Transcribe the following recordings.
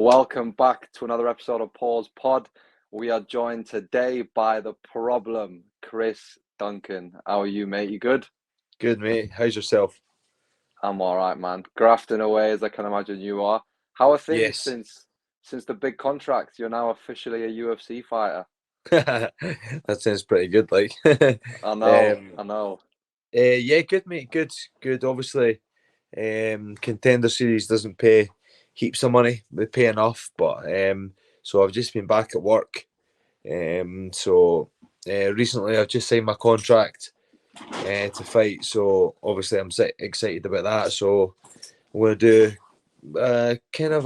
Welcome back to another episode of Paul's Pod. We are joined today by the problem, Chris Duncan. How are you, mate? You good? Good, mate. How's yourself? I'm all right, man. Grafting away as I can imagine you are. How are things Yes. since the big contract? You're now officially a UFC fighter. That sounds pretty good, like. I know, um, I know. yeah, good, mate. Good, good. Obviously, Contender Series doesn't pay heaps of money. They pay enough, but so I've just been back at work. Recently I've just signed my contract to fight. So obviously I'm excited about that. So I'm going to do kind of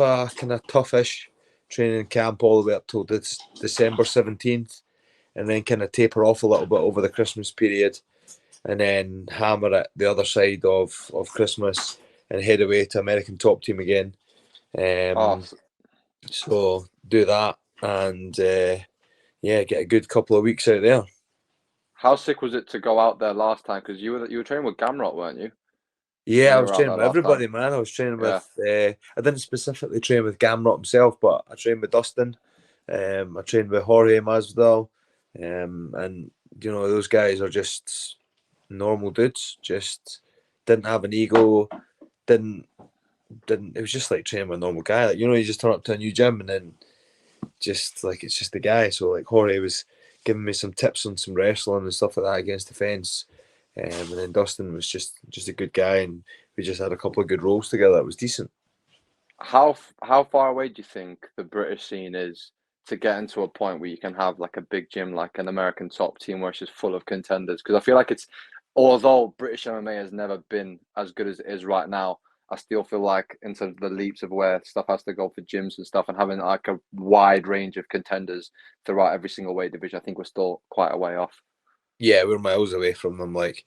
toughish training camp all the way up till December 17th, and then kind of taper off a little bit over the Christmas period, and then hammer it the other side of Christmas and head away to American Top Team again. Oh, So do that and yeah, get a good couple of weeks out there. how sick was it to go out there last time? Because you were training with Gamrot, weren't you? Yeah, When I you was were out training there with last time? everybody, man. I was training Yeah. with. I didn't specifically train with Gamrot himself, but I trained with Dustin. I trained with Jorge Masvidal, and those guys are just normal dudes. Just didn't have an ego. Didn't didn't. It was just like training with a normal guy. Like you just turn up to a new gym and then just like it's just a guy. So like Jorge was giving me some tips on some wrestling and stuff like that against the fence. And then Dustin was just a good guy, and we just had a couple of good roles together. It was decent. How far away do you think the British scene is to get into a point where you can have like a big gym, like an American Top Team, where it's just full of contenders? Because I feel like although British MMA has never been as good as it is right now, I still feel like in terms of the leaps of where stuff has to go for gyms and stuff, and having like a wide range of contenders throughout every single weight division, I think we're still quite a way off. Yeah, we're miles away from them. Like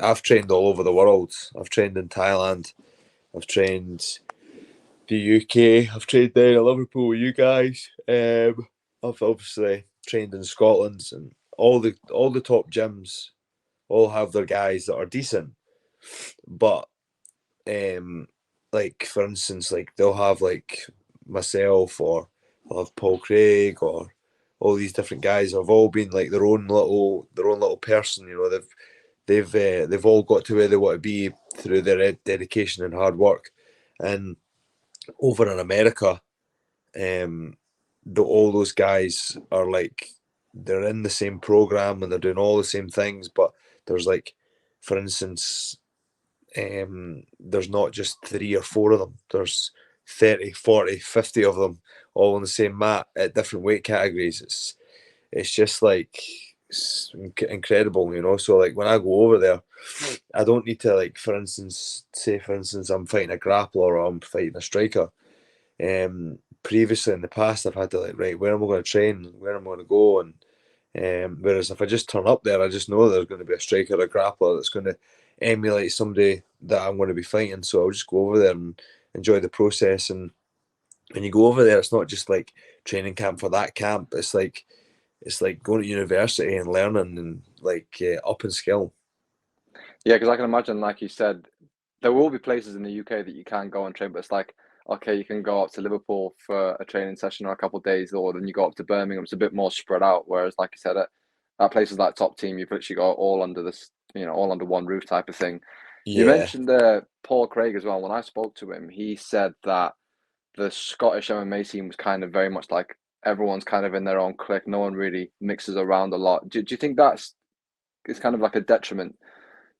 I've trained all over the world. I've trained in Thailand. I've trained the UK. I've trained down in Liverpool with you guys. I've obviously trained in Scotland, and all the top gyms all have their guys that are decent. But like for instance, like they'll have like myself, or they'll have Paul Craig, or all these different guys have all been like their own little person. They've all got to where they want to be through their dedication and hard work. And over in America, all those guys are like they're in the same program and they're doing all the same things, but there's like, for instance, there's not just 3 or 4 of them. There's 30, 40, 50 of them all on the same mat at different weight categories. It's just like it's incredible. So like when I go over there, I don't need to like, for instance, I'm fighting a grappler or I'm fighting a striker. Previously in the past, I've had to like, right, where am I going to train? Where am I going to go? And whereas if I just turn up there, I just know there's going to be a striker or a grappler that's going to emulate somebody that I'm going to be fighting. So I'll just go over there and enjoy the process. And when you go over there, it's not just like training camp for that camp. It's like going to university and learning and like up in skill. Yeah, because I can imagine, like you said, there will be places in the UK that you can go and train, but it's like, okay, you can go up to Liverpool for a training session or a couple of days, or then you go up to Birmingham. It's a bit more spread out. Whereas, like you said, at places like Top Team, you've literally got all under this, all under one roof type of thing. You Yeah, mentioned Paul Craig as well. When I spoke to him, he said that the Scottish MMA scene was kind of very much like everyone's kind of in their own clique. No one really mixes around a lot. Do you think it's kind of like a detriment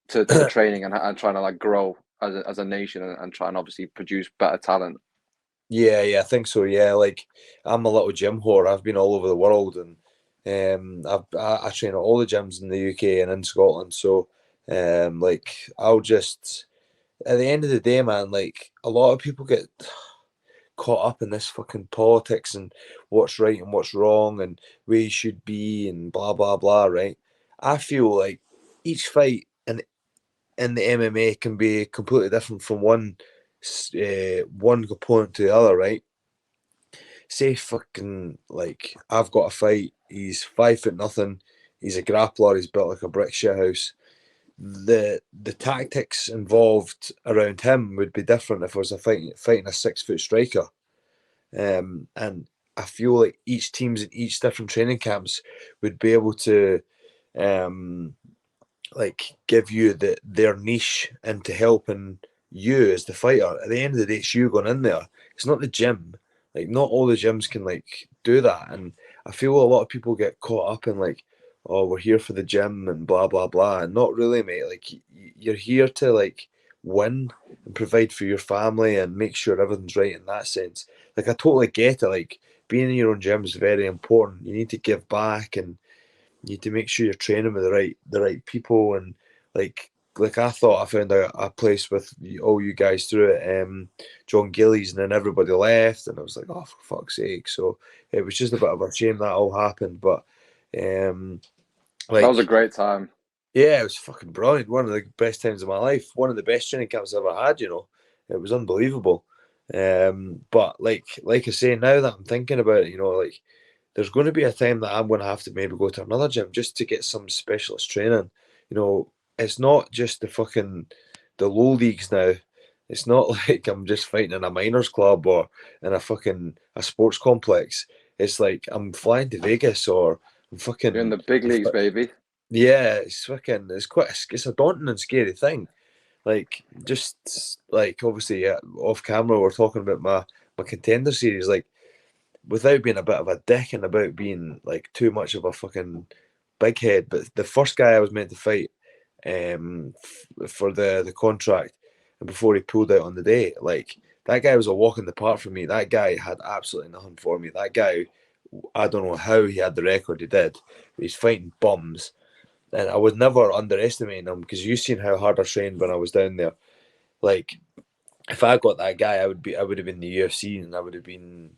to the training and trying to like grow as a nation and try and obviously produce better talent? yeah, I think so. Yeah, like I'm a little gym whore. I've been all over the world, and I train at all the gyms in the UK and in Scotland. So like I'll just at the end of the day, man, like a lot of people get caught up in this fucking politics and what's right and what's wrong and where you should be and blah blah blah, right? I feel like each fight in the MMA can be completely different from one opponent to the other, right? Say fucking like I've got a fight. He's 5 foot nothing. He's a grappler. He's built like a brick shit house. The tactics involved around him would be different if I was fighting a 6 foot striker. And I feel like each teams in each different training camps would be able to um, like give you their niche into helping you as the fighter. At the end of the day, it's you going in there. It's not the gym. Like not all the gyms can like do that. And I feel a lot of people get caught up in like, oh, we're here for the gym and blah blah blah. And not really, mate. Like you're here to like win and provide for your family and make sure everything's right in that sense. Like I totally get it. Like being in your own gym is very important. You need to give back and you need to make sure you're training with the right people and like I thought I found a place with all you guys through it, John Gillies, and then everybody left, and I was like, oh for fuck's sake! So it was just a bit of a shame that all happened, but um, That was a like great time. yeah, it was fucking brilliant. One of the best times of my life. One of the best training camps I've ever had. It was unbelievable. But like I say, now that I'm thinking about it, like there's going to be a time that I'm going to have to maybe go to another gym just to get some specialist training. It's not just the low leagues now. It's not like I'm just fighting in a minors club or in a sports complex. It's like I'm flying to Vegas or I'm You're in fucking the big leagues, baby. yeah. It's a daunting and scary thing. Like just like obviously off camera we're talking about my contender series. Like without being a bit of a dick and about being like too much of a fucking big head, but the first guy I was meant to fight for the contract, and before he pulled out on the day, like that guy was a walk in the park for me. That guy had absolutely nothing for me. That guy, I don't know how he had the record he did. But he's fighting bums, and I was never underestimating him because you've seen how hard I trained when I was down there. Like if I got that guy, I would have been in the UFC, and I would have been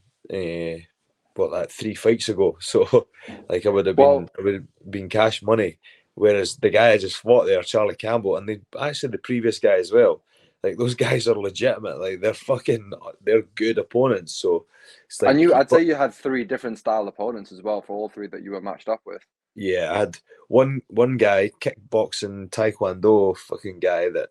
what that 3 fights ago. So like Well, I would have been cash money. Whereas the guy I just fought there, Charlie Campbell, and actually the previous guy as well. Like those guys are legitimate. Like they're good opponents. So it's and like, I'd say you had three different style opponents as well for all three that you were matched up with. yeah, I had one guy, kickboxing taekwondo fucking guy that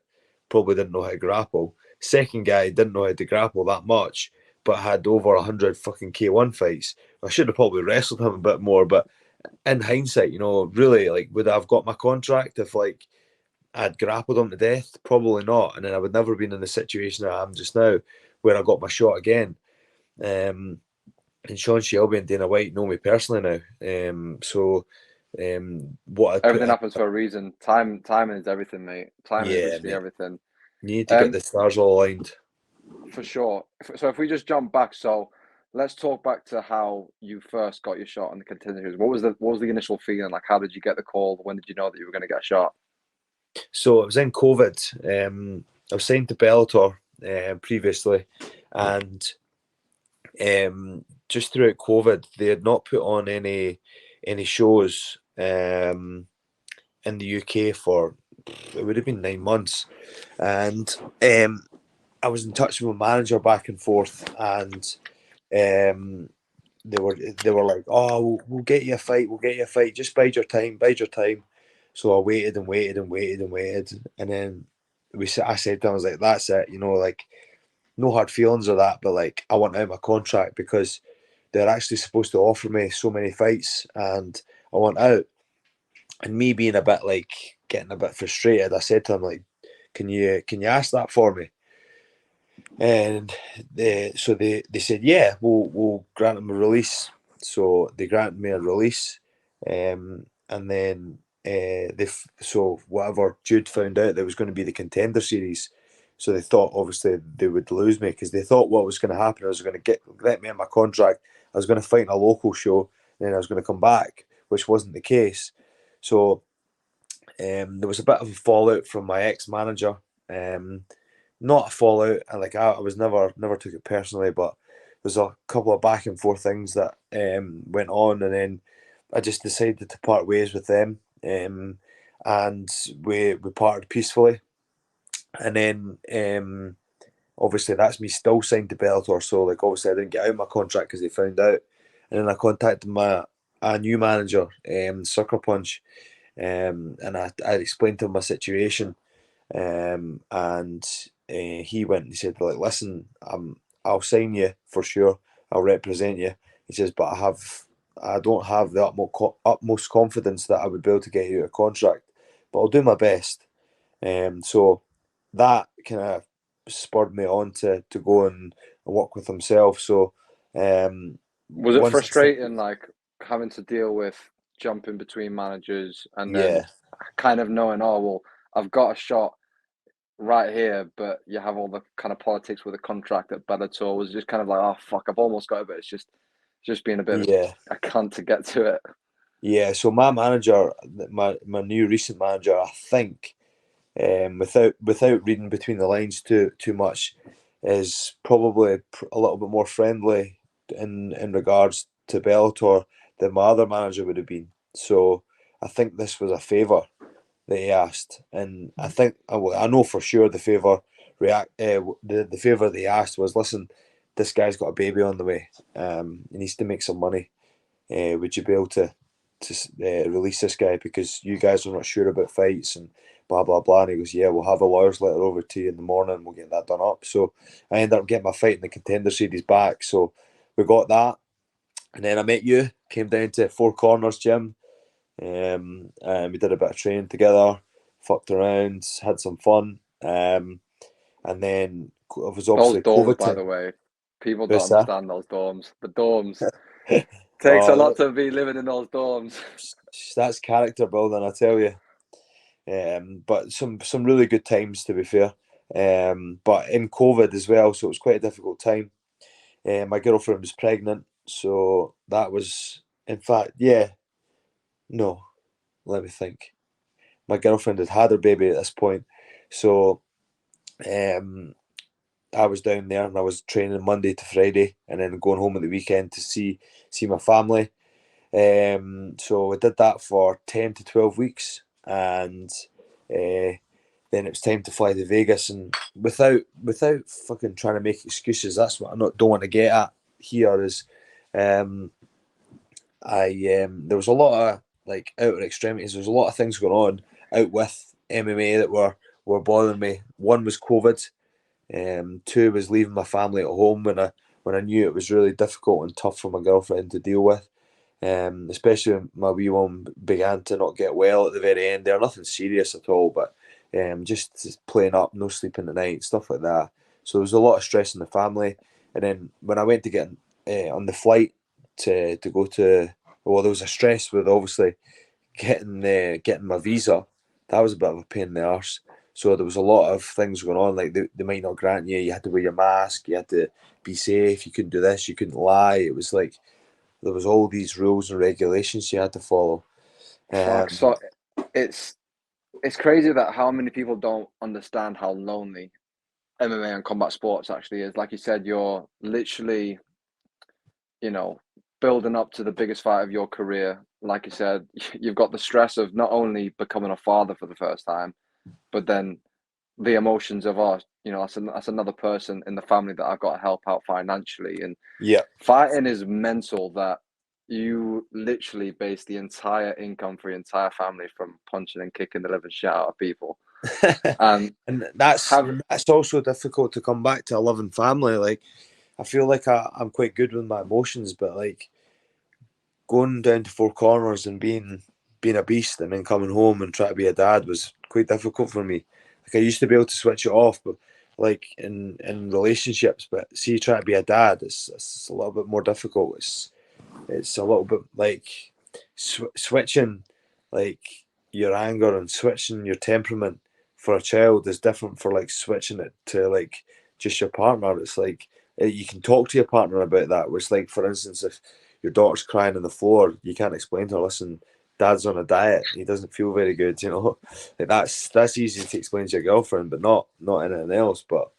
probably didn't know how to grapple. Second guy didn't know how to grapple that much, but had over 100 fucking K1 fights. I should have probably wrestled him a bit more, but in hindsight, really, like, would I have got my contract if like I'd grappled him to death? Probably not, and then I would never been in the situation that I am just now, where I got my shot again. Um, and Sean Shelby and Dana White know me personally now. What I put Everything in, happens for a reason. Timing is everything, mate. Timing is yeah, literally mate. everything. You need to get Um, the stars all aligned. for sure. So if we just jump back, so let's talk back to how you first got your shot on the contenders. What was the initial feeling? Like, how did you get the call? When did you know that you were going to get a shot? So it was in COVID. I was signed to Bellator previously, and just throughout COVID, they had not put on any shows in the UK for it would have been 9 months, and I was in touch with my manager back and forth, and um, they were like, "Oh, we'll get you a fight. We'll get you a fight. Just bide your time. Bide your time." So I waited and waited and waited and waited, and then I said to him, "I was like, that's it. Like no hard feelings or that, but like I want out my contract because they're actually supposed to offer me so many fights, and I want out." And me being a bit like getting a bit frustrated, I said to him like, "Can you ask that for me?" And they said, yeah, we'll grant him a release. So they granted me a release, and then so whatever Jude found out there was going to be the contender series. So they thought obviously they would lose me because they thought what was going to happen. I was going to get me in my contract. I was going to fight in a local show, and then I was going to come back, which wasn't the case. So there was a bit of a fallout from my ex manager. Um, Not a fallout. Like I was never took it personally, but there's a couple of back and forth things that went on, and then I just decided to part ways with them, and we parted peacefully. And then obviously that's me still signed to Bellator, so like obviously I didn't get out of my contract because they found out, and then I contacted my a new manager, Sucker Punch, and I explained to him my situation, and he went and he said like, listen, I'll sign you for sure, I'll represent you. He says, but I don't have the utmost confidence that I would be able to get you a contract, but I'll do my best. So that kind of spurred me on to go and work with himself. So Was it once frustrating, like having to deal with jumping between managers and then yeah, kind of knowing, oh well, I've got a shot right here, but you have all the kind of politics with the contract at Bellator? Was it just kind of like, oh fuck, I've almost got it, but it's just being a bit of yeah. a cunt to get to it. Yeah, so my manager, my new recent manager, I think, without reading between the lines too much, is probably a little bit more friendly in regards to Bellator than my other manager would have been. So I think this was a favour that he asked, and I think I know for sure the favour the favour that he asked was, listen, this guy's got a baby on the way. He needs to make some money. Would you be able to release this guy because you guys are not sure about fights and blah blah blah? And he goes, yeah, we'll have a lawyer's letter over to you in the morning and we'll get that done up. So I ended up getting my fight in the Contender Series back. So we got that, and then I met you, came down to Four Corners gym, and we did a bit of training together, fucked around, had some fun, and then it was Those obviously dorms, COVID by the time. way, people don't Who's that? understand those dorms. The dorms takes a Oh, lot to be living in those dorms. that's character building, I tell you. But some really good times, to be fair. But in COVID as well, so it was quite a difficult time. My girlfriend was pregnant, so that was, in fact, yeah, no, let me think. My girlfriend had her baby at this point, so um, I was down there and I was training Monday to Friday, and then going home at the weekend to see my family. So I did that for 10 to 12 weeks, and then it was time to fly to Vegas. And without fucking trying to make excuses, that's what I don't want to get at here. Is um, there was a lot of like outer extremities. There was a lot of things going on out with MMA that were bothering me. One was COVID. Two was leaving my family at home when I knew it was really difficult and tough for my girlfriend to deal with. Especially when my wee one began to not get well at the very end there. Nothing serious at all, but just playing up, no sleeping at night, stuff like that. So there was a lot of stress in the family. And then when I went to get on the flight to go to, well, there was a stress with obviously getting my visa. That was a bit of a pain in the arse. So there was a lot of things going on. Like they might not grant you. You had to wear your mask. You had to be safe. You couldn't do this. You couldn't lie. It was like there was all these rules and regulations you had to follow. Fuck. Um, So it's it's crazy that how many people don't understand how lonely MMA and combat sports actually is. Like you said, you're literally, you know, building up to the biggest fight of your career. Like you said, you've got the stress of not only becoming a father for the first time, but then the emotions of, oh, that's another person in the family that I've got to help out financially. And yeah, fighting is mental that you literally base the entire income for your entire family from punching and kicking the living shit out of people. And and that's have that's also difficult to come back to a loving family. Like I feel like I'm quite good with my emotions, but like going down to Four Corners and being a beast and then coming home and trying to be a dad was quite difficult for me. Like I used to be able to switch it off, but like in relationships, but see, trying to be a dad, it's a little bit more difficult. It's a little bit like switching like your anger and switching your temperament for a child is different for like switching it to like just your partner. It's like you can talk to your partner about that, which like for instance if your daughter's crying on the floor, you can't explain to her, listen, dad's on a diet, he doesn't feel very good, like that's easy to explain to your girlfriend, but not anything else. But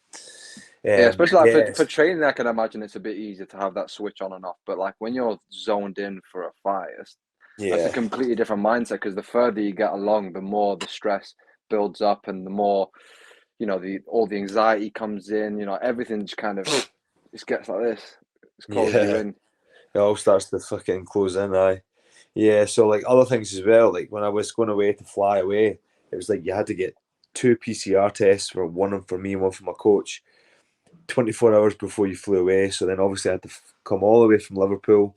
Yeah, especially like yeah, for training, I can imagine it's a bit easier to have that switch on and off. But like when you're zoned in for a fight, that's a yeah, completely different mindset because the further you get along, the more the stress builds up and the more, the all the anxiety comes in, everything just kind of just gets like this. It's closes you yeah, in. it all starts to fucking close in. Yeah, so like other things as well, like when I was going away to fly away, it was like you had to get two PCR tests, for one for me and one for my coach, 24 hours before you flew away. So then obviously I had to come all the way from Liverpool,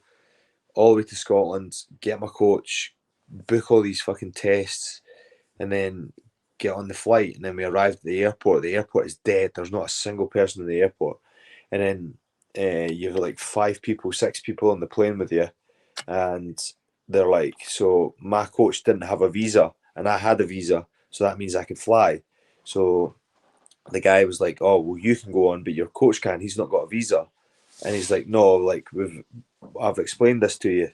all the way to Scotland, get my coach, book all these fucking tests, and then get on the flight. And then we arrived at the airport. The airport is dead. There's not a single person in the airport. And then you have like 5 people, 6 people on the plane with you. And they're like, so my coach didn't have a visa and I had a visa. So that means I could fly. So the guy was like, oh, well, you can go on, but your coach can't. He's not got a visa. And he's like, no, like, I've explained this to you.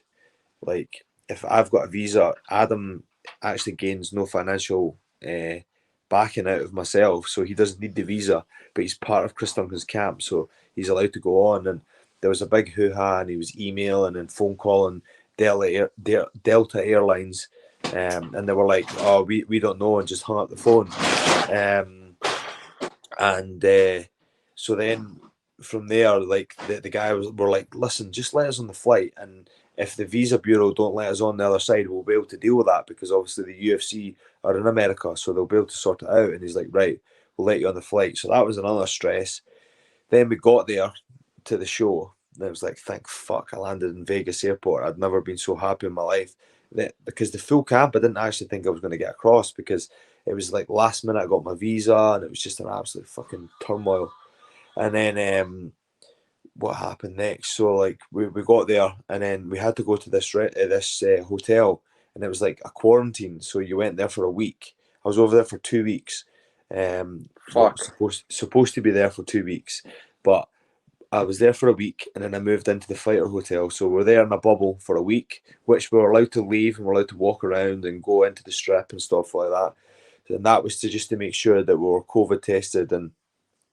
Like, if I've got a visa, Adam actually gains no financial backing out of myself, so he doesn't need the visa, but he's part of Chris Duncan's camp, so he's allowed to go on. And there was a big hoo-ha, and he was emailing and phone calling Delta Airlines, and they were like, oh, we don't know, and just hung up the phone. So then from there, like the guy were like, listen, just let us on the flight, and if the visa bureau don't let us on the other side, we'll be able to deal with that, because obviously the UFC are in America, so they'll be able to sort it out. And he's like, right, we'll let you on the flight. So that was another stress. Then we got there to the show, and it was like, thank fuck I landed in Vegas airport. I'd never been so happy in my life. Because the full camp, I didn't actually think I was going to get across, because it was like last minute I got my visa, and it was just an absolute fucking turmoil. And then what happened next? So like we got there, and then we had to go to this hotel, and it was like a quarantine. So you went there for a week. I was over there for 2 weeks. Fuck. Supposed to be there for 2 weeks, but I was there for a week, and then I moved into the fighter hotel. So we're there in a bubble for a week, which we were allowed to leave, and we're allowed to walk around and go into the strip and stuff like that. And that was just to make sure that we were COVID tested and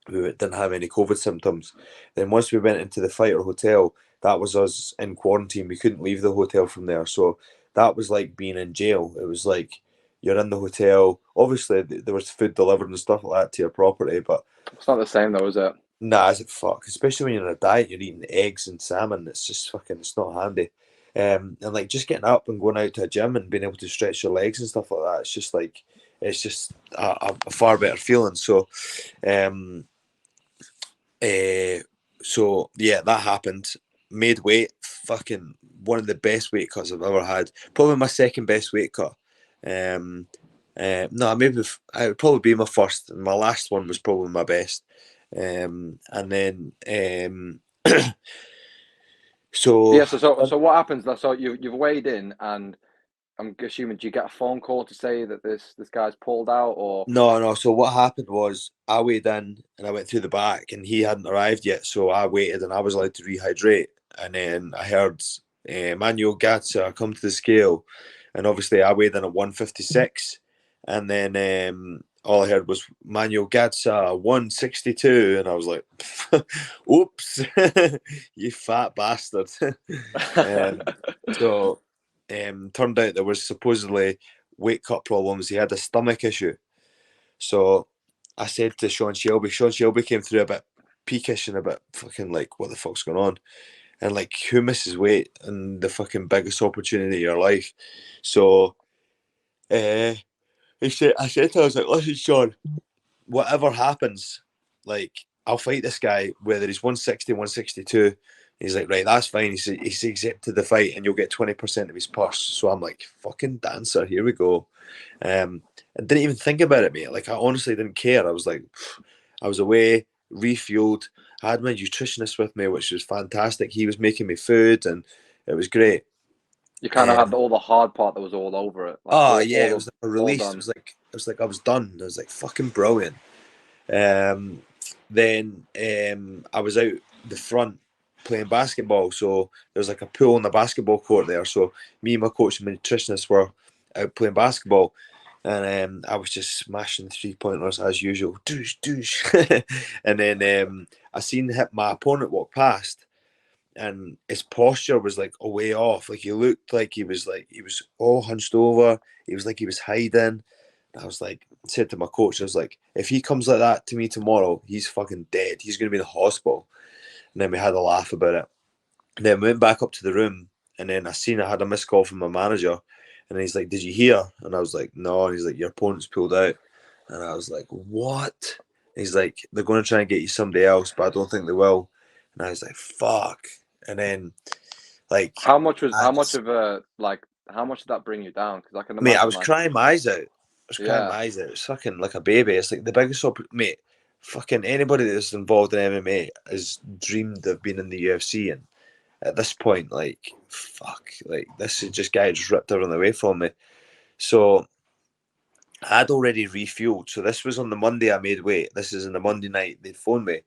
we didn't have any COVID symptoms. Then once we went into the fighter hotel, that was us in quarantine. We couldn't leave the hotel from there. So that was like being in jail. It was like you're in the hotel. Obviously, there was food delivered and stuff like that to your property, but It's not the same though, is it? nah, is it fuck? Especially when you're on a diet, you're eating eggs and salmon. It's just fucking, it's not handy. And like just getting up and going out to a gym and being able to stretch your legs and stuff like that, it's just like, it's just a far better feeling. So, so yeah, that happened. Made weight, fucking one of the best weight cuts I've ever had. Probably my second best weight cut. No, maybe it would probably be my first. My last one was probably my best. And then so Yeah. So what happens? So you've weighed in, and I'm assuming, do you get a phone call to say that this guy's pulled out, or? no. So what happened was I weighed in and I went through the back, and he hadn't arrived yet. So I waited, and I was allowed to rehydrate. And then I heard Manuel Gatsa come to the scale, and obviously I weighed in at 156, and then all I heard was Manuel Gatsa 162, and I was like, "Oops, you fat bastard." So turned out there was supposedly weight cut problems. He had a stomach issue. So I said to Sean Shelby. Sean Shelby came through a bit peakish and a bit fucking like, what the fuck's going on? And like, who misses weight and the fucking biggest opportunity of your life? So I said to him, I was like, listen, Sean, whatever happens, like, I'll fight this guy, whether he's 160, 162. He's like, right, that's fine. He's accepted the fight, and you'll get 20% of his purse. So I'm like, fucking dancer, here we go. I didn't even think about it, mate. Like, I honestly didn't care. I was like, I was away, refueled. I had my nutritionist with me, which was fantastic. He was making me food, and it was great. You kind of had all the hard part that was all over it. Like Yeah, it was like a release. It was like I was done. I was like, fucking brilliant. Then I was out the front playing basketball. So there's like a pool on the basketball court there. So me and my coach and my nutritionist were out playing basketball, and I was just smashing 3-pointers as usual. Douche. And then I seen my opponent walk past, and his posture was like a way off. Like he looked like he was all hunched over. He was like he was hiding. I was like, said to my coach, I was like, if he comes like that to me tomorrow, he's fucking dead. He's going to be in the hospital. And then we had a laugh about it. And then we went back up to the room, and then I had a missed call from my manager, and he's like, did you hear? And I was like, no. And he's like, your opponent's pulled out. And I was like, what? He's like, they're going to try and get you somebody else, but I don't think they will. And I was like, fuck. And then, like, How much was I how much did that bring you down? Because I can mate, I imagine was crying my eyes out. I was crying my yeah, eyes out. It's fucking like a baby. It's like the biggest mate. Fucking anybody that's involved in MMA has dreamed of being in the UFC, and at this point, like, fuck, like this is just guy just ripped everything away from me. So I'd already refueled. So this was on the Monday I made weight. This is on the Monday night. They'd phoned me,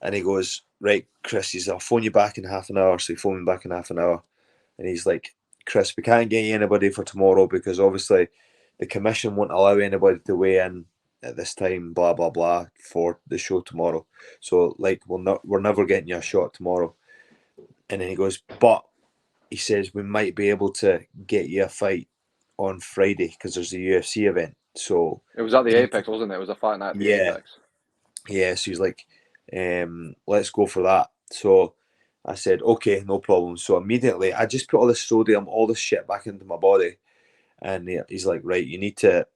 and he goes, right, Chris, he says, I'll phone you back in half an hour. So he phoned me back in half an hour. And he's like, Chris, we can't get you anybody for tomorrow because obviously the commission won't allow anybody to weigh in at this time, blah, blah, blah, for the show tomorrow. So, like, we're never getting you a shot tomorrow. And then he goes, but he says, we might be able to get you a fight on Friday because there's a UFC event. So, it was at the Apex, wasn't it? It was a fight night at the yeah, Apex. yeah. So he's like, let's go for that. So I said, okay, no problem. So immediately I just put all this sodium, all this shit back into my body. And he's like, right, you need to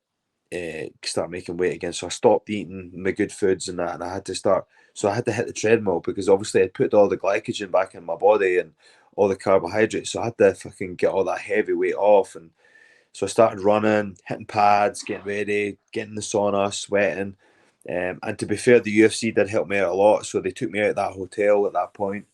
start making weight again. So I stopped eating my good foods and that, and I had to start. So I had to hit the treadmill because obviously I put all the glycogen back in my body and all the carbohydrates. So I had to fucking get all that heavy weight off. And so I started running, hitting pads, getting ready, getting in the sauna, sweating. And to be fair, the UFC did help me out a lot. So they took me out of that hotel at that point,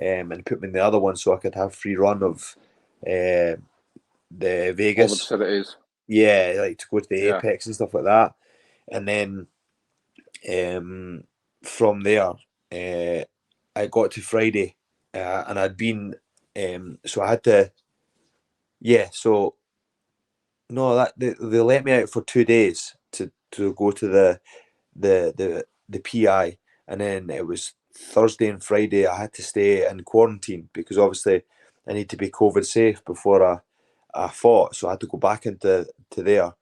and put me in the other one so I could have free run of the All the Vegas. facilities. Yeah, like to go to the Yeah. Apex and stuff like that. And then from there, I got to Friday, and I'd been, so I had to, yeah, so no, that they let me out for 2 days to go to the PI, and then it was Thursday and Friday I had to stay in quarantine because obviously I need to be COVID safe before I fought, so I had to go back into there,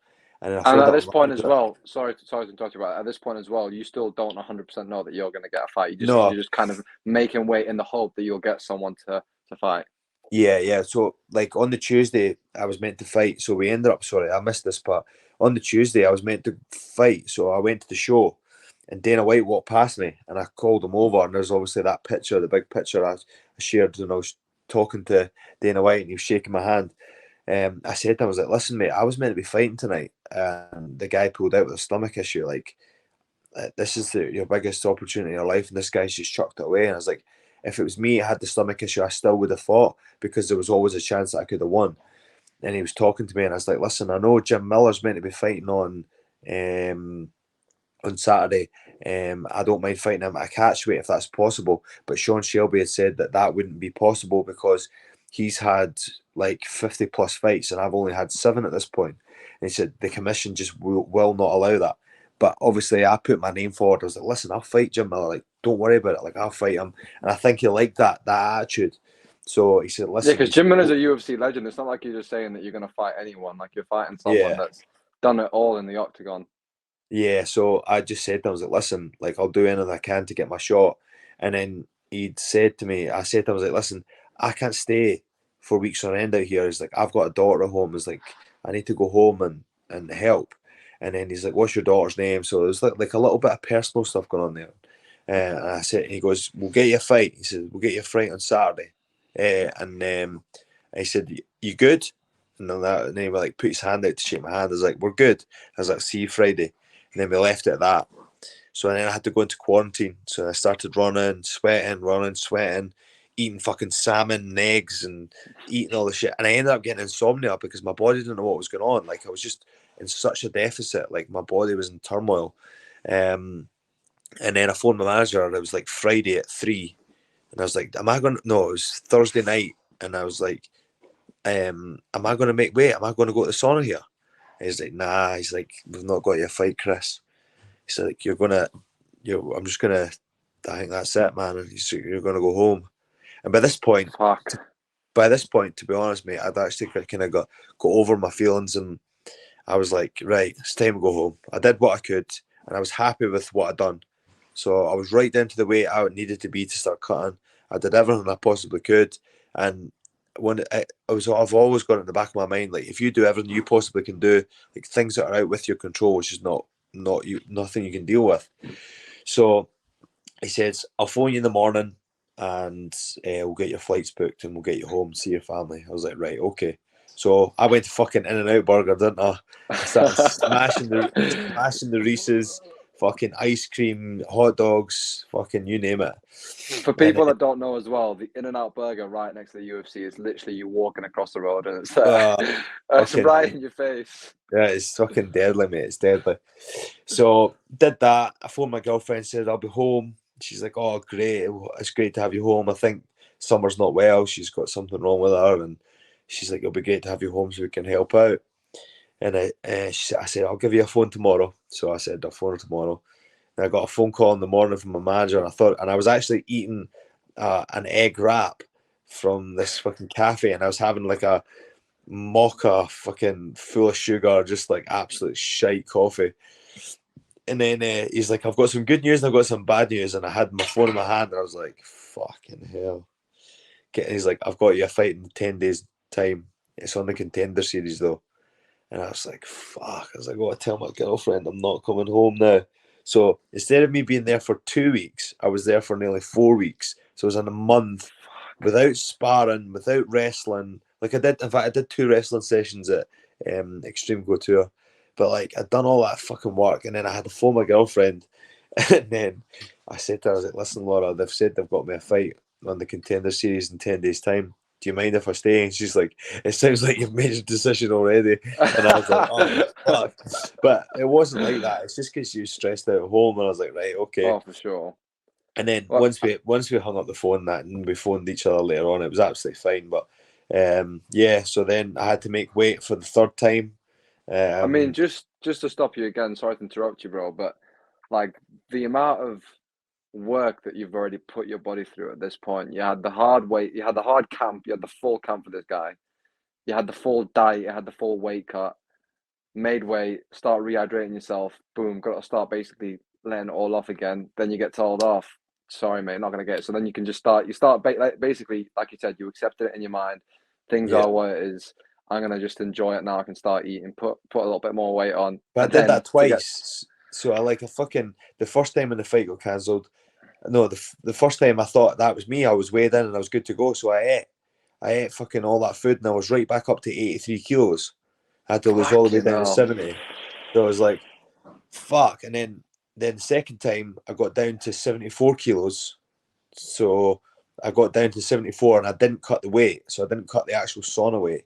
and then I And found at out this my point as manager. well, sorry to interrupt you, but at this point as well, you still don't 100% know that you're going to get a fight. No, You're just kind of making weight in the hope that you'll get someone to fight. yeah. So like on the Tuesday I was meant to fight, so we ended up. Sorry, I missed this part. On the Tuesday I was meant to fight, so I went to the show, and Dana White walked past me, and I called him over, and there's obviously that picture, the big picture I shared, and I was talking to Dana White, and he was shaking my hand. I said to him, I was like, listen, mate, I was meant to be fighting tonight, and the guy pulled out with a stomach issue. Like, this is your biggest opportunity in your life, and this guy's just chucked it away. And I was like, if it was me, I had the stomach issue, I still would have fought because there was always a chance that I could have won. And he was talking to me, and I was like, listen, I know Jim Miller's meant to be fighting um, on Saturday. I don't mind fighting him at a catch weight if that's possible. But Sean Shelby had said that that wouldn't be possible because he's had like 50 plus fights, and I've only had 7 at this point. And he said the commission just will not allow that. But obviously, I put my name forward. I was like, listen, I'll fight Jim Miller. Like, don't worry about it. Like, I'll fight him. And I think he liked that attitude. So he said, Yeah, listen, because he said, Jim Miller's a UFC legend. It's not like you're just saying that you're going to fight anyone. Like you're fighting someone yeah. that's done it all in the octagon. Yeah, so I just said to him, I was like, listen, like I'll do anything I can to get my shot. And then he'd said to me, I said to him, I was like, listen, I can't stay for weeks on end out here. He's like, I've got a daughter at home. He's like, I need to go home and help. And then he's like, what's your daughter's name? So there's like a little bit of personal stuff going on there. And I said, he goes, we'll get you a fight. He said, we'll get you a fight on Saturday. And I said, you good? And then he like put his hand out to shake my hand. I was like, we're good. I was like, see you Friday. And then we left it at that. So then I had to go into quarantine. So I started running, sweating, eating fucking salmon and eggs and eating all the shit. And I ended up getting insomnia because my body didn't know what was going on. Like I was just in such a deficit. Like my body was in turmoil. And then I phoned my manager, and it was like Friday at 3. And I was like, am I going to, no, it was Thursday night. And I was like, am I going to make weight? Am I going to go to the sauna here? And he's like, nah. He's like, we've not got you a fight, Chris. He's like, I'm just gonna, I think that's it, man. And he's like, you're gonna go home. And Fuck. by this point, to be honest, mate, I'd actually kind of got over my feelings, and I was like, right, it's time to go home. I did what I could, and I was happy with what I'd done. So I was right down to the weight I needed to be to start cutting. I did everything I possibly could, and I've always got it in the back of my mind, like if you do everything you possibly can do, like things that are out with your control, which is not nothing you can deal with. So he says, I'll phone you in the morning and we'll get your flights booked and we'll get you home, see your family. I was like, right, okay. So I went to fucking In-N-Out Burger, didn't I? I started smashing the Reese's, fucking ice cream, hot dogs, fucking you name it. For And people that don't know as well, the In-N-Out Burger right next to the UFC is literally you walking across the road and it's it's right in your face. yeah, it's fucking deadly, mate. It's deadly. So did that. I phoned my girlfriend, said I'll be home. She's like, "Oh, great! It's great to have you home. I think Summer's not well. She's got something wrong with her, and she's like, it'll be great to have you home so we can help out." And I said, "I'll give you a phone tomorrow." So I said, "I'll phone her tomorrow." And I got a phone call in the morning from my manager, and I was actually eating an egg wrap from this fucking cafe, and I was having like a mocha, fucking full of sugar, just like absolute shite coffee. And then he's like, I've got some good news and I've got some bad news. And I had my phone in my hand and I was like, fucking hell. He's like, I've got you a fight in 10 days' time. It's on the Contender Series though. And I was like, fuck. I was like, I got to tell my girlfriend I'm not coming home now. So instead of me being there for 2 weeks, I was there for nearly 4 weeks. So it was in a month without sparring, without wrestling. Like in fact, I did 2 wrestling sessions at Extreme Couture. But like I'd done all that fucking work, and then I had to phone my girlfriend, and then I said to her, I was like, "Listen, Laura, they've said they've got me a fight on the Contender Series in 10 days' time. Do you mind if I stay?" And she's like, "It sounds like you've made your decision already." And I was like, "Oh fuck!" But it wasn't like that. It's just because she was stressed out at home, and I was like, "Right, okay." Oh, for sure. And then Well, once we hung up the phone, and we phoned each other later on, it was absolutely fine. But yeah, so then I had to make weight for the third time. I mean, Um, just to stop you again, sorry to interrupt you, bro, but like the amount of work that you've already put your body through at this point. You had the hard weight, you had the hard camp, you had the full camp for this guy. You had the full diet, you had the full weight cut, made weight, start rehydrating yourself, boom, got to start basically letting it all off again. Then you get told off. Sorry, mate, not gonna get it. So then you can just start. You start basically, like you said, you accepted it in your mind. Things yeah. are what it is. I'm gonna just enjoy it now. I can start eating, put a little bit more weight on, But and I did then that to get twice. So I like a fucking the first time when the fight got cancelled. No, the first time I thought that was me. I was weighed in and I was good to go. So I ate fucking all that food and I was right back up to 83 kilos. I had to lose all the way fucking down to hell. 70. So I was like, fuck. And then the second time I got down to 74 kilos. So I got down to 74 and I didn't cut the weight. So I didn't cut the actual sauna weight.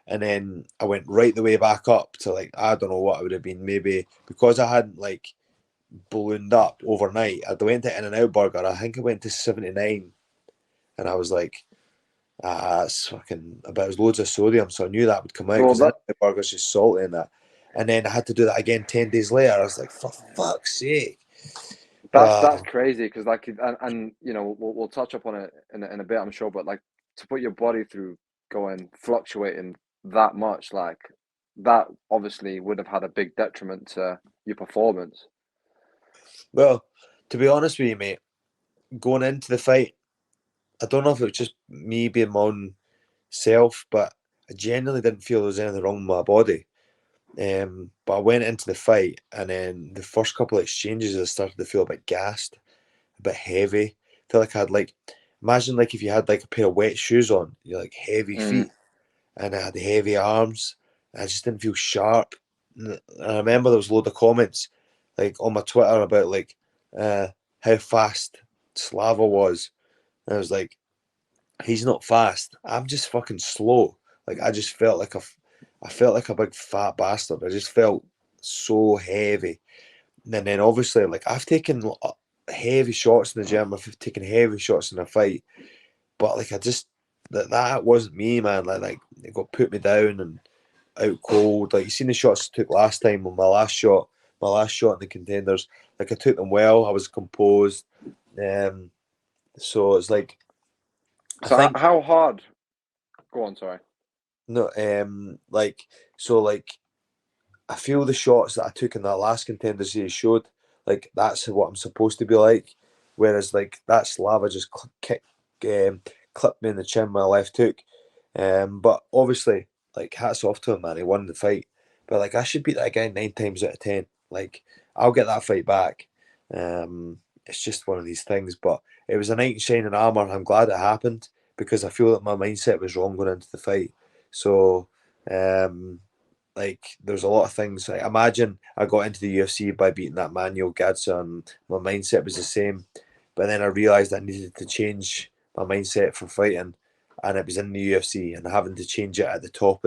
And then I went right the way back up to like, I don't know what I would have been, maybe because I hadn't like ballooned up overnight. I went to In-N-Out Burger. I think I went to 79, and I was like, it's fucking. But it was loads of sodium, so I knew that would come out Well, because that In-N-Out Burger's just salty in that. And then I had to do that again 10 days later. I was like, for fuck's sake. that's crazy because like and you know we'll touch up on it in a bit, I'm sure, but like to put your body through going fluctuating that much, like that obviously would have had a big detriment to your performance. Well, to be honest with you, mate, going into the fight, I don't know if it was just me being my own self, but I genuinely didn't feel there was anything wrong with my body. But I went into the fight, and then the first couple of exchanges, I started to feel a bit gassed, a bit heavy. I feel like I had like, imagine like if you had like a pair of wet shoes on, you like heavy Mm. feet, and I had heavy arms. I just didn't feel sharp. And I remember there was a load of comments like on my Twitter about like how fast Slava was, and I was like, he's not fast. I'm just fucking slow. Like I just felt like I felt like a big fat bastard. I just felt so heavy. And then obviously, like I've taken heavy shots in the gym. I've taken heavy shots in a fight, but like I just that wasn't me, man. Like it got put me down and out cold. Like you seen the shots I took last time on my last shot in the Contenders. Like I took them well. I was composed. Um, so it's like I So think how hard? Go on, sorry. no, like so like I feel the shots that I took in that last Contender Series showed like that's what I'm supposed to be like. Whereas like that Slava just clipped me in the chin with my left hook. But obviously, like hats off to him, man. He won the fight. But like I should beat that guy 9 times out of 10. Like I'll get that fight back. It's just one of these things. But it was a knight in shining armor, and I'm glad it happened because I feel that my mindset was wrong going into the fight. So, like, there's a lot of things. Like, imagine I got into the UFC by beating that Manuel Gadsa, and my mindset was the same. But then I realized I needed to change my mindset for fighting, and it was in the UFC, and having to change it at the top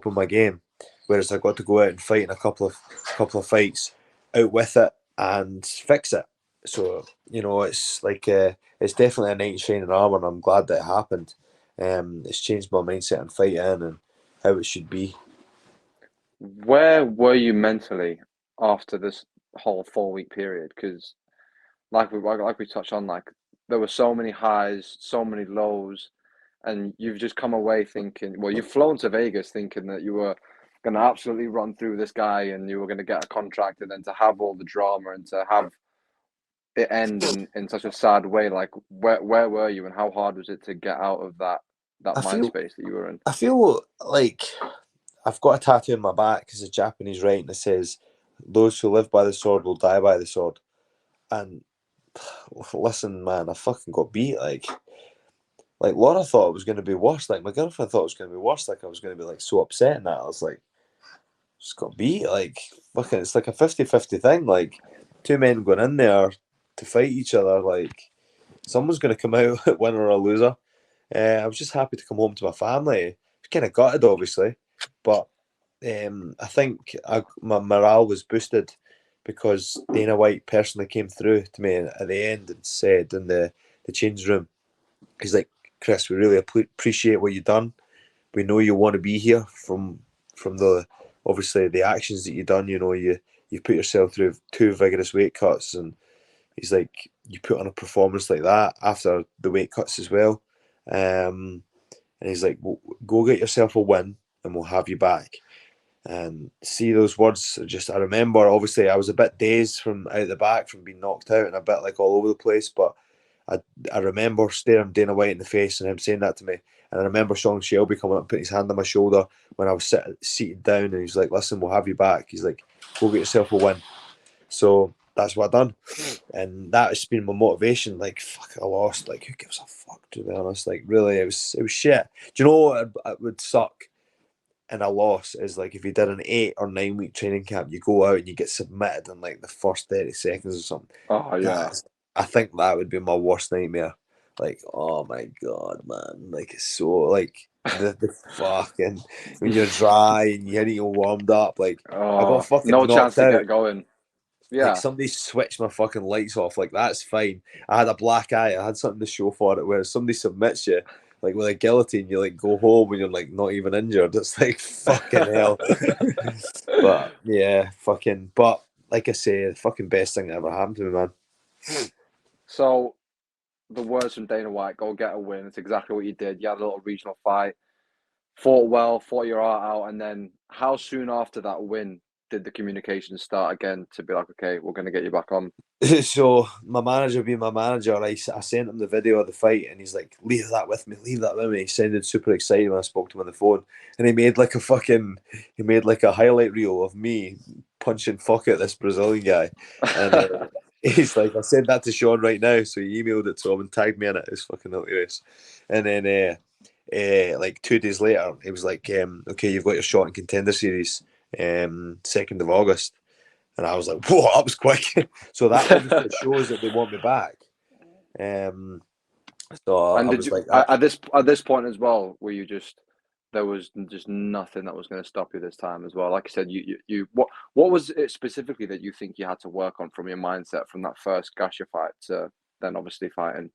of my game. Whereas I got to go out and fight in a couple of fights, out with it and fix it. So it's like it's definitely a knight in shining armor, and I'm glad that it happened. It's changed my mindset on fighting and how it should be. Where were you mentally after this whole 4 week period? Because like we touched on, like there were so many highs, so many lows, and you've just come away thinking, well, you've flown to Vegas thinking that you were going to absolutely run through this guy and you were going to get a contract, and then to have all the drama and to have it end in such a sad way. Like where were you, and how hard was it to get out of that I mind feel space that you were in? I feel like I've got a tattoo on my back as a Japanese writing that says, "Those who live by the sword will die by the sword." And listen, man, I fucking got beat. Like Laura thought it was going to be worse. Like my girlfriend thought it was going to be worse. Like I was going to be like so upset and that. I was like, just got beat. Like fucking, it's like a 50-50 thing. Like two men going in there to fight each other. Like someone's going to come out a winner or a loser. I was just happy to come home to my family. I was kind of gutted, obviously, but I think my morale was boosted because Dana White personally came through to me at the end and said in the change room, he's like, "Chris, we really appreciate what you've done. We know you want to be here from the obviously the actions that you've done. You put yourself through two vigorous weight cuts, and he's like, you put on a performance like that after the weight cuts as well. And he's like, well, go get yourself a win, and we'll have you back." And see those words, just I remember. Obviously, I was a bit dazed from out the back from being knocked out and a bit like all over the place, but I I remember staring Dana White in the face and him saying that to me. And I remember Sean Shelby coming up and putting his hand on my shoulder when I was seated down, and he's like, "Listen, we'll have you back." He's like, "Go get yourself a win." So that's what I done, and that has been my motivation. Like, fuck, I lost. Like, who gives a fuck? To be honest, like, really, it was shit. Do you know what would suck in a loss is like if you did an 8 or 9 week training camp, you go out and you get submitted in like the first 30 seconds or something. Oh That yeah. is, I think that would be my worst nightmare. Like, oh my god, man! Like it's so like the fucking when you're dry and you hadn't even warmed up. Like I got Oh, fucking no chance knocked to out. get going. Like Yeah. somebody switched my fucking lights off. Like that's fine. I had a black eye. I had something to show for it. Whereas somebody submits you, like with a guillotine, you like go home and you're like not even injured. It's like fucking hell. But yeah, fucking. But like I say, the fucking best thing that ever happened to me, man. So the words from Dana White, go get a win. It's exactly what you did. You had a little regional fight, fought well, fought your heart out, and then how soon after that win did the communication start again to be like, okay, we're going to get you back on? So my manager being my manager, I sent him the video of the fight, and he's like, "Leave that with me, leave that with me." He sounded super excited when I spoke to him on the phone, and he made like a highlight reel of me punching fuck at this Brazilian guy, and he's like, "I sent that to Sean right now," so he emailed it to him and tagged me in it. It was fucking hilarious, and then like 2 days later, he was like, "Okay, you've got your shot in Contender Series, 2nd of August." And I was like, whoa, that was quick. So that obviously shows that they want me back. Um, so And I did was you like, at this point as well? Were you just there was just nothing that was going to stop you this time as well? Like I said, you what was it specifically that you think you had to work on from your mindset from that first Gasha fight to then obviously fighting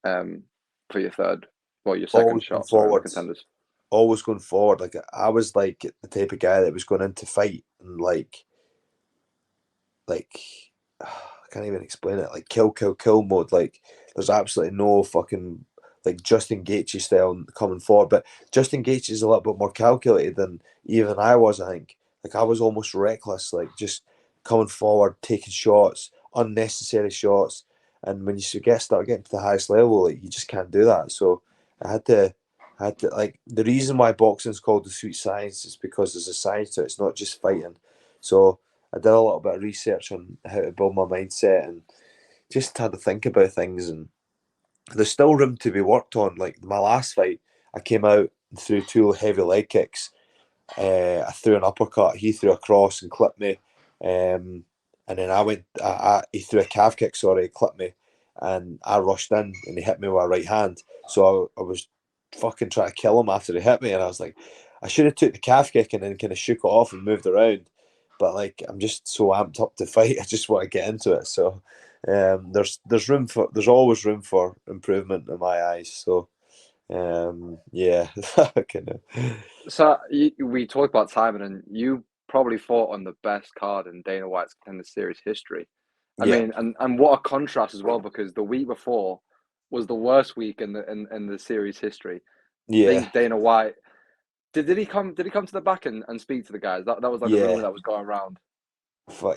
um for your third, well, your second always going shot, sorry, on the forward, contenders. always going forward. Like I was like the type of guy that was going into fight and like I can't even explain it. Like kill, kill, kill mode. Like there's absolutely no fucking like Justin Gaethje style coming forward. But Justin Gaethje is a little bit more calculated than even I was. I think. Like I was almost reckless. Like just coming forward, taking shots, unnecessary shots. And when you start getting to the highest level, like you just can't do that. So I had to. I had to like the reason why boxing is called the sweet science is because there's a science to it. It's not just fighting. So I did a little bit of research on how to build my mindset and just had to think about things. And there's still room to be worked on. Like my last fight, I came out and threw two heavy leg kicks. I threw an uppercut. He threw a cross and clipped me. And then I went. He threw a calf kick. Sorry, clipped me, and I rushed in and he hit me with a right hand. So I was fucking trying to kill him after he hit me, and I was like, I should have took the calf kick and then kind of shook it off and moved around. But like, I'm just so amped up to fight. I just want to get into it. So there's always room for improvement in my eyes. So yeah, kind of. So we talked about timing, and you probably fought on the best card in Dana White's Contender Series history. I Yeah, mean, and what a contrast as well, because the week before was the worst week in the series history. I yeah, think Dana White did he come to the back and speak to the guys? That was like the rumor yeah. that was going around.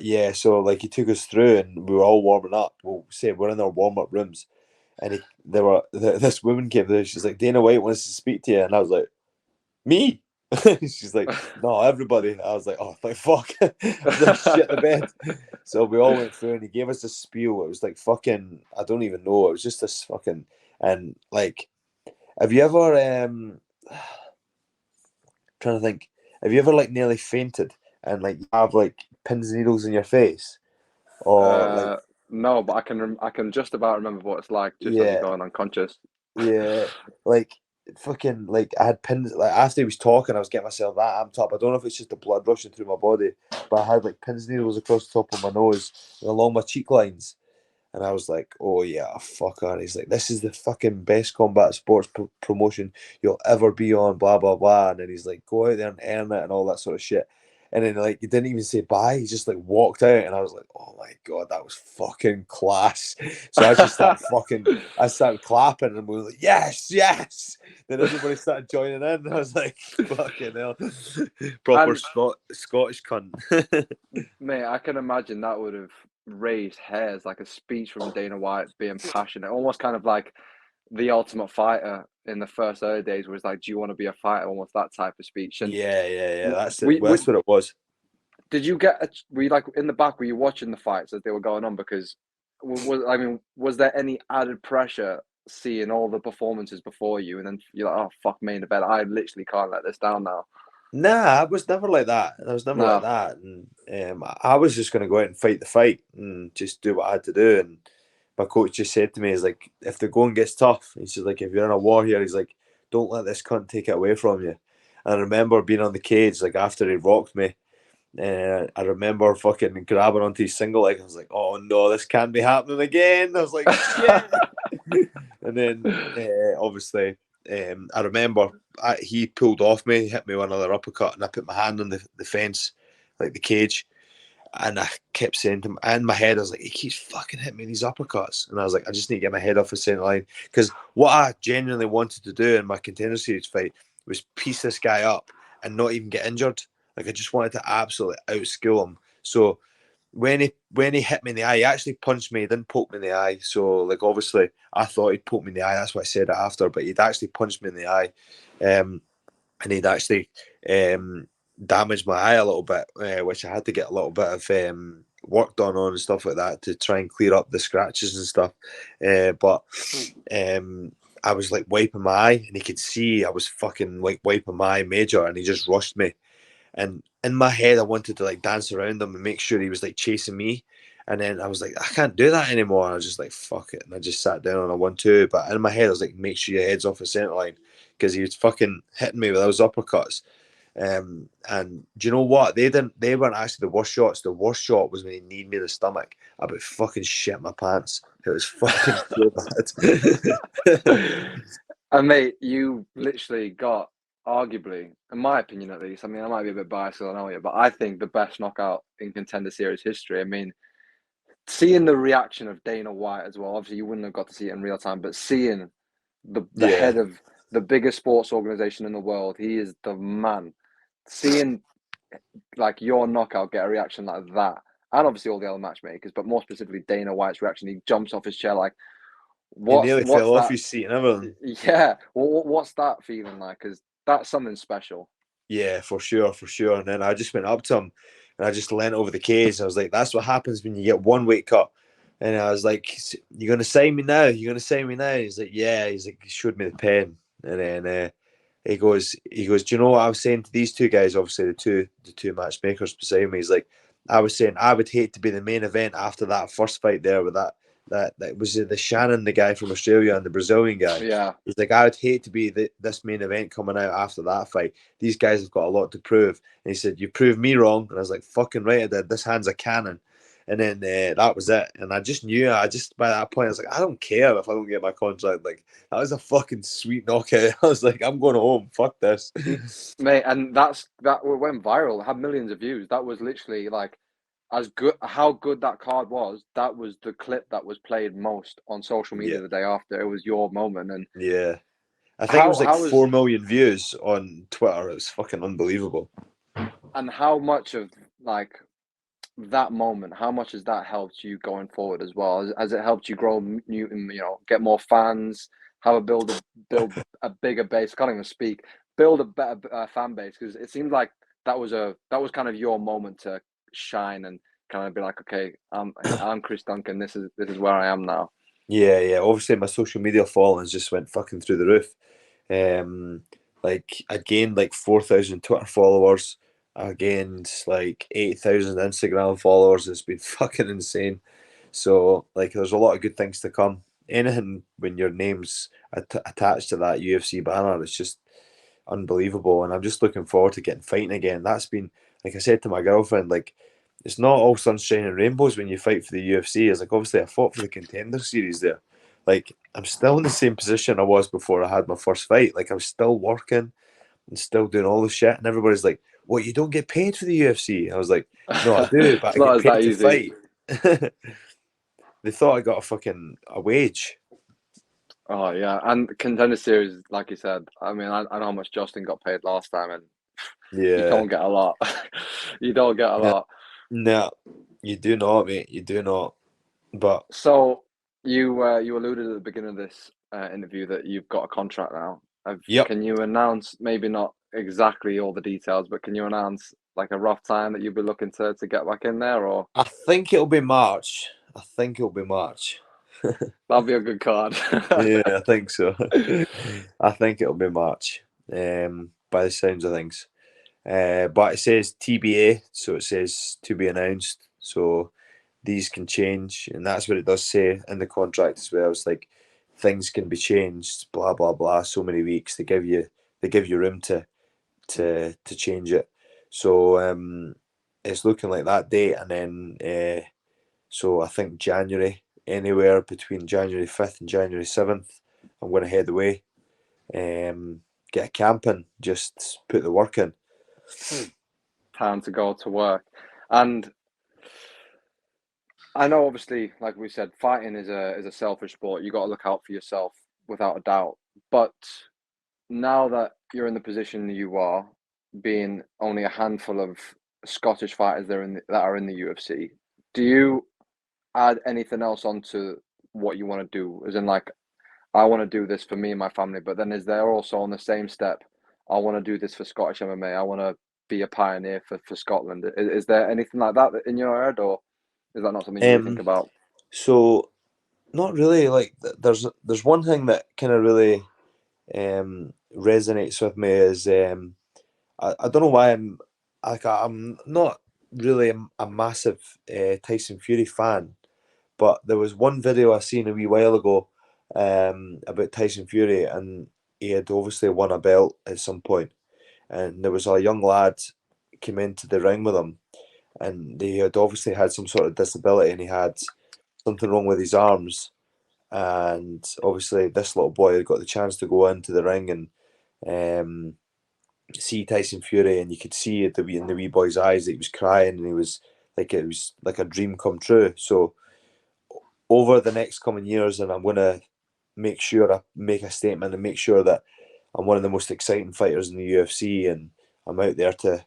Yeah, so like he took us through and we were all warming up. We'll say we're in our warm up rooms, and this woman came there. She's like, Dana White wants to speak to you, and I was like, me. She's like, no, everybody. I was like, oh, like fuck, like shit the bed. So we all went through, and he gave us a spiel. It was like fucking, I don't even know. It was just this fucking, and like, have you ever trying to think, have you ever like nearly fainted and like you have like pins and needles in your face, or like, Uh, no, but I can just about remember what it's like just as you're yeah, going unconscious. yeah, like fucking like I had pins like after he was talking, I was getting myself that amped up. I don't know if it's just the blood rushing through my body, but I had like pins and needles across the top of my nose and along my cheek lines. And I was like, oh yeah, fuck on. He's like, this is the fucking best combat sports promotion you'll ever be on, blah, blah, blah. And then he's like, go out there and earn it and all that sort of shit. And then like he didn't even say bye, he just like walked out and I was like, oh my god, that was fucking class. So I just started I started clapping and we were like, yes, yes. Then everybody started joining in and I was like, fucking hell. Proper And Scottish cunt. mate, I can imagine that would have raised hairs, like a speech from Dana White being passionate, almost kind of like the Ultimate Fighter in the first early days was like, "Do you want to be a fighter?" Almost that type of speech. And Yeah, yeah, yeah. That's it. we That's what it was. did you get? Were you like in the back? Were you watching the fights as they were going on? Because I mean, was there any added pressure seeing all the performances before you, and then you're like, "Oh fuck me in the bed! I literally can't let this down now." Nah, I was never like that. I was never like No, that. And I was just going to go out and fight the fight and just do what I had to do. And my coach just said to me, "Is like, if the going gets tough, he says, like, if you're in a war here, he's like, don't let this cunt take it away from you." And I remember being on the cage, like after he rocked me, I remember fucking grabbing onto his single leg. I was like, "Oh no, this can't be happening again." I was like, "Shit!" And then obviously, I remember he pulled off me, hit me with another uppercut, and I put my hand on the fence, like the cage, and I kept saying to him, in my head, I was like, he keeps fucking hitting me these uppercuts, and I was like, I just need to get my head off the center line because what I genuinely wanted to do in my Contender Series fight was piece this guy up and not even get injured. Like I just wanted to absolutely outskill him. So when he hit me in the eye, he actually punched me. He didn't poke me in the eye. So like obviously, I thought he'd poke me in the eye. That's what I said it after. But he'd actually punched me in the eye, and he'd actually damaged my eye a little bit, which I had to get a little bit of work done on and stuff like that to try and clear up the scratches and stuff. But I was like wiping my eye, and he could see I was fucking like wiping my eye major, and he just rushed me. And in my head, I wanted to like dance around him and make sure he was like chasing me. And then I was like, I can't do that anymore. And I was just like, fuck it. And I just sat down on a 1-2. But in my head, I was like, make sure your head's off the centre line because he was fucking hitting me with those uppercuts. And do you know what? They weren't actually the worst shots. The worst shot was when he kneed me in the stomach. I about fucking shit my pants. It was fucking so bad. and mate, you literally got arguably, in my opinion at least. I mean, I might be a bit biased, 'cause I know you, but I think the best knockout in Contender Series history. I mean, seeing the reaction of Dana White as well. Obviously, you wouldn't have got to see it in real time, but seeing the Yeah. head of the biggest sports organization in the world, he is the man. Seeing like your knockout get a reaction like that, and obviously all the other matchmakers, but more specifically Dana White's reaction, he jumps off his chair like, He nearly what's fell off that? his seat and everything. Yeah, what's that feeling like? Because that's something special. Yeah, for sure, for sure. And then I just went up to him and I just leant over the cage. I was like, that's what happens when you get one weight cut. And I was like, "You're gonna sign me now? You're gonna sign me now?" He's like, "Yeah." He's like, he showed me the pen, and then he goes, "Do you know what I was saying to these two guys? Obviously, the two matchmakers beside me. He's like, I was saying I would hate to be the main event after that first fight there with that was the Shannon, the guy from Australia, and the Brazilian guy. Yeah. He's like, I would hate to be this main event coming out after that fight. These guys have got a lot to prove." And he said, "You proved me wrong." And I was like, "Fucking right, I did. This hand's a cannon." And then that was it. And I just knew, by that point, I was like, I don't care if I don't get my contract. Like, that was a fucking sweet knockout. I was like, I'm going home. Fuck this. Mate, and that went viral, had millions of views. That was literally like as good how good that card was. That was the clip that was played most on social Yeah, media the day after. It was your moment. And yeah. I think it was how like how was 4 million views on Twitter. It was fucking unbelievable. and how much of like that moment, how much has that helped you going forward as well? Has it helped you grow new, get more fans, have a build a bigger base? I can't even speak. Build a better fan base, because it seems like that was kind of your moment to shine and kind of be like, okay, I'm Chris Duncan. This is where I am now. Yeah, yeah. Obviously, my social media followings just went fucking through the roof. Um, like I gained like 4,000 Twitter followers. I gained like 8,000 Instagram followers. It's been fucking insane. So like, there's a lot of good things to come. Anything when your name's attached to that UFC banner, it's just unbelievable. And I'm just looking forward to getting fighting again. That's been, like I said to my girlfriend, like it's not all sunshine and rainbows when you fight for the UFC. It's like obviously I fought for the contender series there. Like I'm still in the same position I was before I had my first fight. Like I'm still working and still doing all the shit. And everybody's like, "Well, you don't get paid for the UFC." I was like, "No, I do, but It's I not get as that paid to easy. fight." They thought I got a wage. Oh yeah, and contender series, like you said. I mean, I know how much Justin got paid last time, and you Yeah. don't get a lot. You don't get a No, lot. no, you do not, mate. You do not. But So you alluded at the beginning of this interview that you've got a contract now. yep, Can you announce, maybe not exactly all the details, but can you announce like a rough time that you'll be looking to get back in there, or I think it'll be March. I think it'll be March. that'll be a good card. Yeah, I think so. I think it'll be March. By the sounds of things. But it says TBA, so it says to be announced. So these can change, and that's what it does say in the contract as well. It's like things can be changed, blah blah blah. So many weeks they give you room to change it. So it's looking like that date, and then so I think January, anywhere between January 5th and January 7th, I'm going to head away. Get a camping, just put the work in. Time to go to work. And I know, obviously, like we said, fighting is a selfish sport. You got to look out for yourself without a doubt. But now that you're in the position you are, being only a handful of Scottish fighters that are in the UFC, do you add anything else onto what you want to do? As in, like, I want to do this for me and my family, but then is there also on the same step, I want to do this for Scottish MMA. I want to be a pioneer for Scotland. Is there anything like that in your head, or is that not something you really think Um, about? so not really. Like there's one thing that kind of really resonates with me is I don't know why I'm not really a massive Tyson Fury fan, but there was one video I seen a wee while ago about Tyson Fury, and he had obviously won a belt at some point, and there was a young lad came into the ring with him, and he had obviously had some sort of disability, and he had something wrong with his arms, and obviously this little boy had got the chance to go into the ring and um, see Tyson Fury, and you could see it in the wee boy's eyes that he was crying, and he was like it was like a dream come true. So over the next coming years, and I'm gonna make sure I make a statement and make sure that I'm one of the most exciting fighters in the UFC, and I'm out there to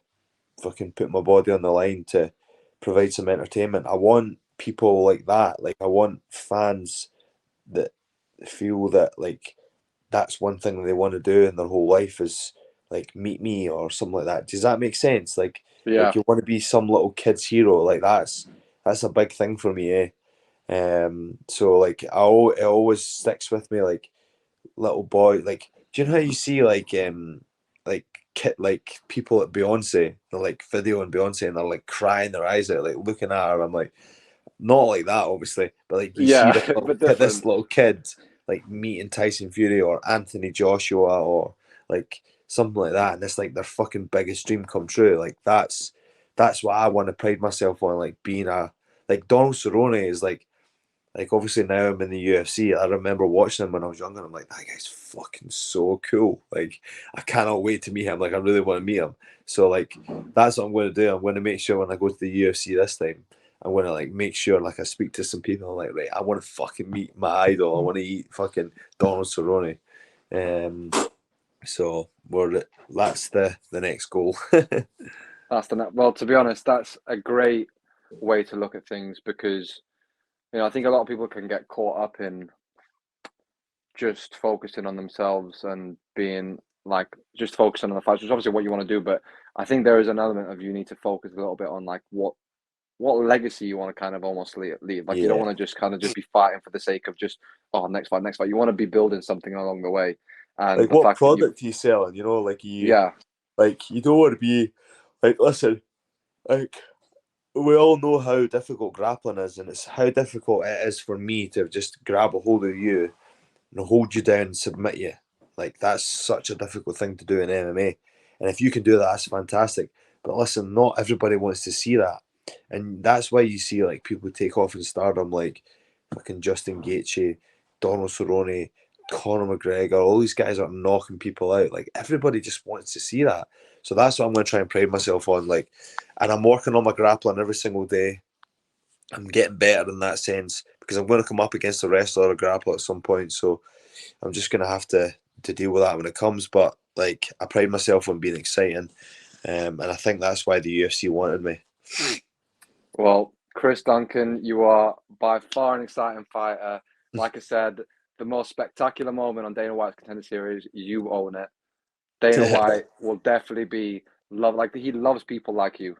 fucking put my body on the line to provide some entertainment. I want people like that. Like I want fans that feel that like that's one thing they want to do in their whole life is like meet me or something like that. Does that make sense? Like Yeah. Like you want to be some little kid's hero. Like that's a big thing for me, eh? So like it always sticks with me. Like little boy, like do you know how you see like kid like people at Beyonce, they're like videoing Beyonce and they're like crying their eyes out, like looking at her. I'm like, not like that, obviously, but like you see Yeah, this little but different. this little kid like meeting Tyson Fury or Anthony Joshua or like something like that, and it's like their fucking biggest dream come true. Like that's what I want to pride myself on, like being a like Donald Cerrone is like obviously now I'm in the UFC. I remember watching him when I was younger. I'm like, that guy's fucking so cool. Like I cannot wait to meet him. Like I really want to meet him. So like that's what I'm going to do. I'm going to make sure when I go to the UFC this time, I'm going to like make sure like I speak to some people. I'm like, right, I want to fucking meet my idol. I want to eat fucking Donald Cerrone. Um, so that's the next goal. That's the well. To be honest, that's a great way to look at things because I think a lot of people can get caught up in just focusing on themselves and being like just focusing on the fights, which is obviously what you want to do. But I think there is an element of you need to focus a little bit on like what legacy you want to kind of almost leave. Like you don't Yeah. want to just kind of just be fighting for the sake of just next fight, next fight. You want to be building something along the way, and Like the what fact that product are you selling? You know, yeah, like you don't want to be like listen, like we all know how difficult grappling is, and it's how difficult it is for me to just grab a hold of you and hold you down and submit you. Like that's such a difficult thing to do in MMA. And if you can do that, that's fantastic. But listen, not everybody wants to see that. And that's why you see like people take off in stardom like fucking Justin Gaethje, Donald Cerrone, Conor McGregor, all these guys are knocking people out. Like everybody just wants to see that. So that's what I'm gonna try and pride myself on. Like and I'm working on my grappling every single day. I'm getting better in that sense because I'm going to come up against a wrestler or a grappler at some point. So I'm just gonna have to deal with that when it comes. But like I pride myself on being exciting, and I think that's why the UFC wanted me. well, Chris Duncan, you are by far an exciting fighter. Like I said, the most spectacular moment on Dana White's Contender Series, you own it. Dana White will definitely be love like he loves people like you.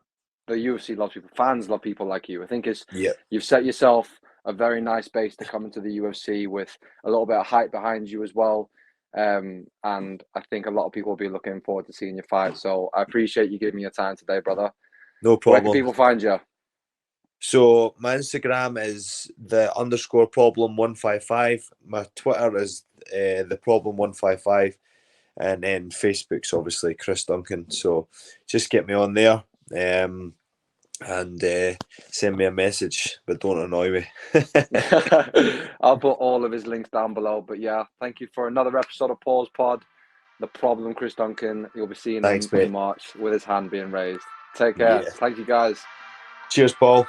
The UFC loves people. Fans love people like you. I think it's Yeah, you've set yourself a very nice base to come into the UFC with a little bit of hype behind you as well. And I think a lot of people will be looking forward to seeing your fight. So I appreciate you giving me your time today, brother. no Where can problem. people find you? So my Instagram is the underscore problem 155. My Twitter is the problem 155, and then Facebook's obviously Chris Duncan. So just get me on there. And send me a message, but don't annoy me. I'll put all of his links down below. But yeah, thank you for another episode of Paul's Pod. The problem, Chris Duncan. You'll be seeing him Thanks, in mate. March with his hand being raised. Take care. Yeah. Thank you, guys. Cheers, Paul.